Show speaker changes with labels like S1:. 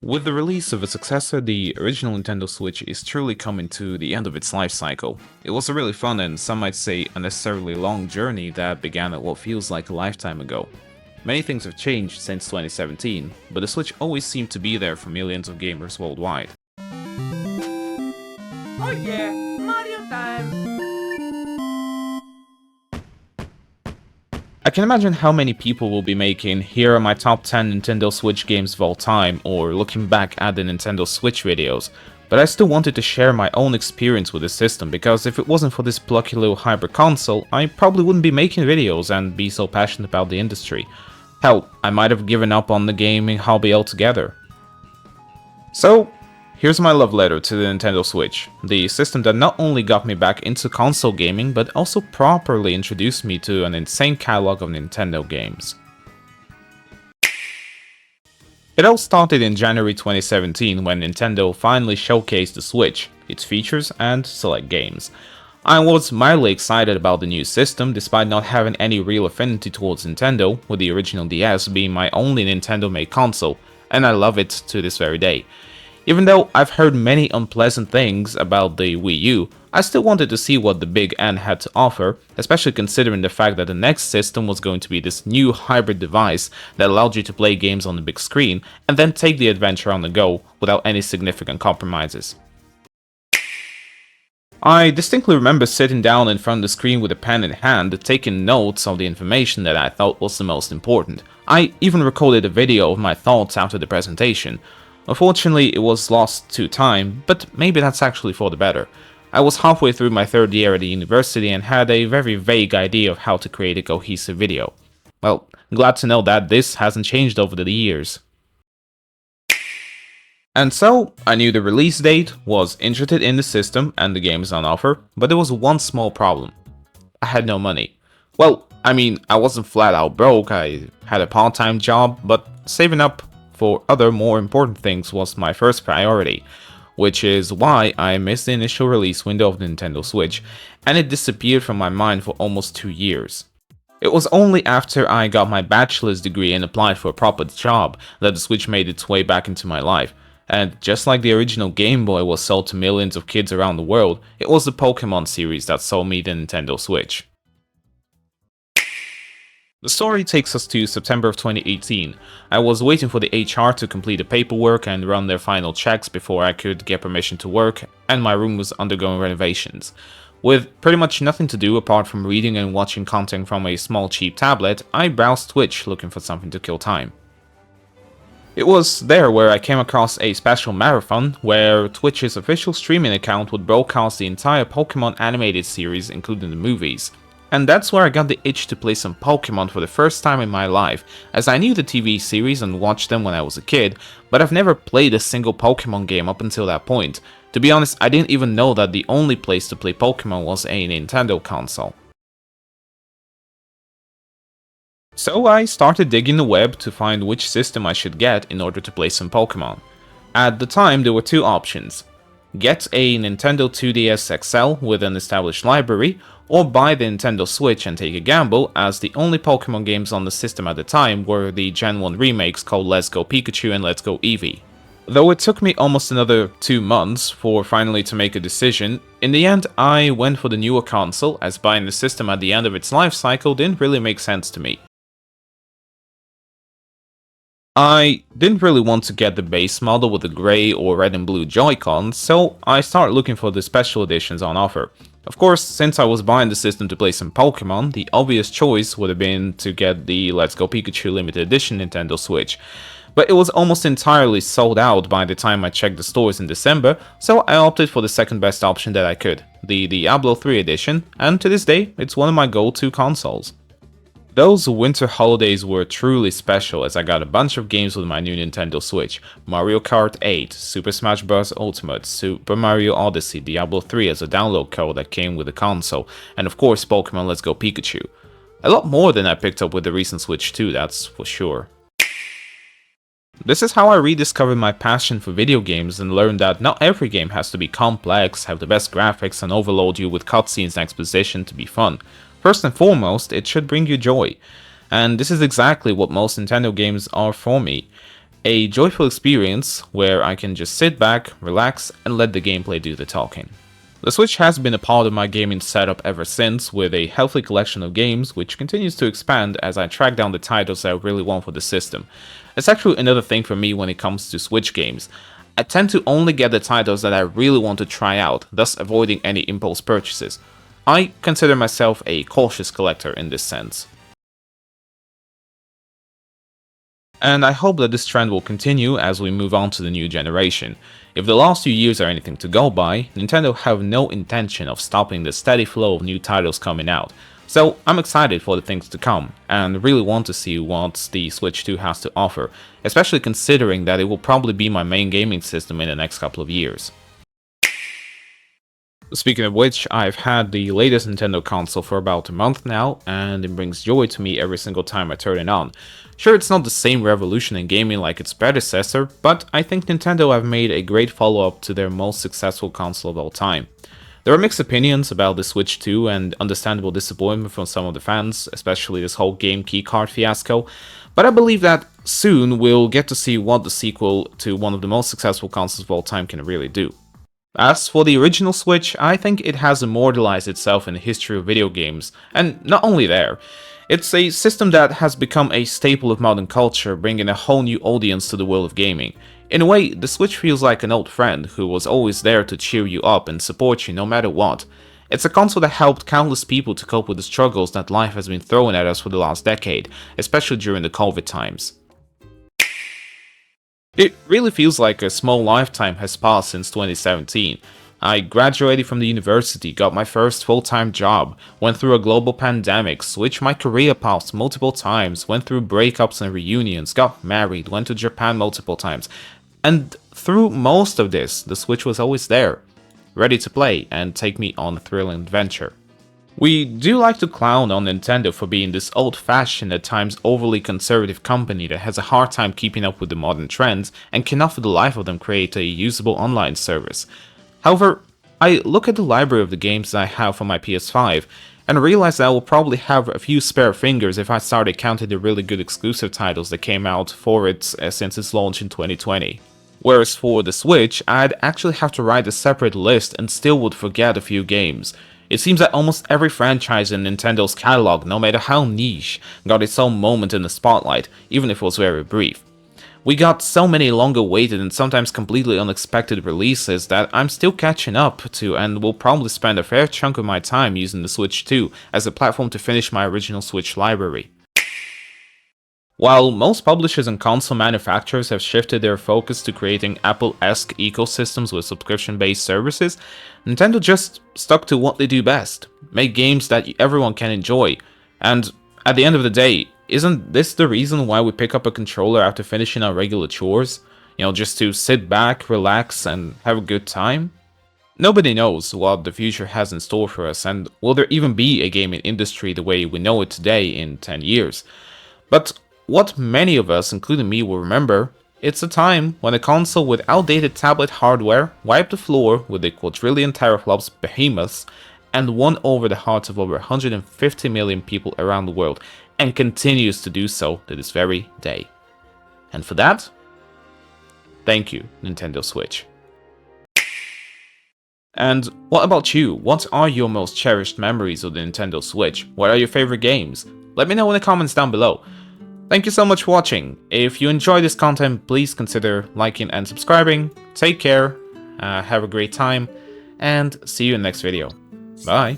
S1: With the release of a successor, the original Nintendo Switch is truly coming to the end of its life cycle. It was a really fun and some might say unnecessarily long journey that began at what feels like a lifetime ago. Many things have changed since 2017, but the Switch always seemed to be there for millions of gamers worldwide.
S2: Oh yeah, Mario time!
S1: I can imagine how many people will be making "here are my top 10 Nintendo Switch games of all time" or looking back at the Nintendo Switch videos, but I still wanted to share my own experience with the system because if it wasn't for this plucky little hybrid console, I probably wouldn't be making videos and be so passionate about the industry. Hell, I might have given up on the gaming hobby altogether. So, here's my love letter to the Nintendo Switch, the system that not only got me back into console gaming, but also properly introduced me to an insane catalog of Nintendo games. It all started in January 2017 when Nintendo finally showcased the Switch, its features, and select games. I was mildly excited about the new system despite not having any real affinity towards Nintendo, with the original DS being my only Nintendo-made console, and I love it to this very day. Even though I've heard many unpleasant things about the Wii U, I still wanted to see what the Big N had to offer, especially considering the fact that the next system was going to be this new hybrid device that allowed you to play games on the big screen and then take the adventure on the go without any significant compromises. I distinctly remember sitting down in front of the screen with a pen in hand, taking notes of the information that I thought was the most important. I even recorded a video of my thoughts after the presentation. Unfortunately, it was lost to time, but maybe that's actually for the better. I was halfway through my third year at the university and had a very vague idea of how to create a cohesive video. Well, glad to know that this hasn't changed over the years. And so, I knew the release date, was interested in the system and the games on offer, but there was one small problem. I had no money. Well, I mean, I wasn't flat out broke, I had a part-time job, but saving up for other more important things was my first priority, which is why I missed the initial release window of the Nintendo Switch, and it disappeared from my mind for almost 2 years. It was only after I got my bachelor's degree and applied for a proper job that the Switch made its way back into my life. And just like the original Game Boy was sold to millions of kids around the world, it was the Pokemon series that sold me the Nintendo Switch. The story takes us to September of 2018. I was waiting for the HR to complete the paperwork and run their final checks before I could get permission to work, and my room was undergoing renovations. With pretty much nothing to do apart from reading and watching content from a small cheap tablet, I browsed Twitch looking for something to kill time. It was there where I came across a special marathon where Twitch's official streaming account would broadcast the entire Pokemon animated series, including the movies. And that's where I got the itch to play some Pokemon for the first time in my life, as I knew the TV series and watched them when I was a kid, but I've never played a single Pokemon game up until that point. To be honest, I didn't even know that the only place to play Pokemon was a Nintendo console. So I started digging the web to find which system I should get in order to play some Pokemon. At the time, there were two options. Get a Nintendo 2DS XL with an established library, or buy the Nintendo Switch and take a gamble, as the only Pokemon games on the system at the time were the Gen 1 remakes called Let's Go Pikachu and Let's Go Eevee. Though it took me almost another 2 months for finally to make a decision, in the end I went for the newer console, as buying the system at the end of its life cycle didn't really make sense to me. I didn't really want to get the base model with the grey or red and blue Joy-Cons, so I started looking for the special editions on offer. Of course, since I was buying the system to play some Pokemon, the obvious choice would have been to get the Let's Go Pikachu limited edition Nintendo Switch. But it was almost entirely sold out by the time I checked the stores in December, so I opted for the second best option that I could, the Diablo 3 edition, and to this day, it's one of my go-to consoles. Those winter holidays were truly special as I got a bunch of games with my new Nintendo Switch: Mario Kart 8, Super Smash Bros. Ultimate, Super Mario Odyssey, Diablo 3 as a download code that came with the console, and of course Pokemon Let's Go Pikachu. A lot more than I picked up with the recent Switch 2, that's for sure. This is how I rediscovered my passion for video games and learned that not every game has to be complex, have the best graphics, and overload you with cutscenes and exposition to be fun. First and foremost, it should bring you joy. And this is exactly what most Nintendo games are for me. A joyful experience where I can just sit back, relax, and let the gameplay do the talking. The Switch has been a part of my gaming setup ever since, with a healthy collection of games which continues to expand as I track down the titles I really want for the system. It's actually another thing for me when it comes to Switch games. I tend to only get the titles that I really want to try out, thus avoiding any impulse purchases. I consider myself a cautious collector in this sense. And I hope that this trend will continue as we move on to the new generation. If the last few years are anything to go by, Nintendo have no intention of stopping the steady flow of new titles coming out. So I'm excited for the things to come, and really want to see what the Switch 2 has to offer, especially considering that it will probably be my main gaming system in the next couple of years. Speaking of which, I've had the latest Nintendo console for about a month now, and it brings joy to me every single time I turn it on. Sure, it's not the same revolution in gaming like its predecessor, but I think Nintendo have made a great follow-up to their most successful console of all time. There are mixed opinions about the Switch 2 and understandable disappointment from some of the fans, especially this whole game keycard fiasco, but I believe that soon we'll get to see what the sequel to one of the most successful consoles of all time can really do. As for the original Switch, I think it has immortalized itself in the history of video games, and not only there. It's a system that has become a staple of modern culture, bringing a whole new audience to the world of gaming. In a way, the Switch feels like an old friend who was always there to cheer you up and support you no matter what. It's a console that helped countless people to cope with the struggles that life has been throwing at us for the last decade, especially during the COVID times. It really feels like a small lifetime has passed since 2017. I graduated from the university, got my first full-time job, went through a global pandemic, switched my career paths multiple times, went through breakups and reunions, got married, went to Japan multiple times. And through most of this, the Switch was always there, ready to play and take me on a thrilling adventure. We do like to clown on Nintendo for being this old-fashioned, at times overly conservative company that has a hard time keeping up with the modern trends and cannot for the life of them create a usable online service. However, I look at the library of the games I have for my PS5 and realize that I will probably have a few spare fingers if I started counting the really good exclusive titles that came out for it since its launch in 2020. Whereas for the Switch, I'd actually have to write a separate list and still would forget a few games. It seems that almost every franchise in Nintendo's catalog, no matter how niche, got its own moment in the spotlight, even if it was very brief. We got so many longer-awaited and sometimes completely unexpected releases that I'm still catching up to, and will probably spend a fair chunk of my time using the Switch 2 as a platform to finish my original Switch library. While most publishers and console manufacturers have shifted their focus to creating Apple-esque ecosystems with subscription-based services, Nintendo just stuck to what they do best: make games that everyone can enjoy. And at the end of the day, isn't this the reason why we pick up a controller after finishing our regular chores? Just to sit back, relax, and have a good time? Nobody knows what the future has in store for us, and will there even be a gaming industry the way we know it today in 10 years? But what many of us, including me, will remember, it's a time when a console with outdated tablet hardware wiped the floor with the quadrillion teraflops behemoths and won over the hearts of over 150 million people around the world, and continues to do so to this very day. And for that, thank you, Nintendo Switch. And what about you? What are your most cherished memories of the Nintendo Switch? What are your favorite games? Let me know in the comments down below. Thank you so much for watching. If you enjoy this content, please consider liking and subscribing. Take care, have a great time, and see you in the next video. Bye!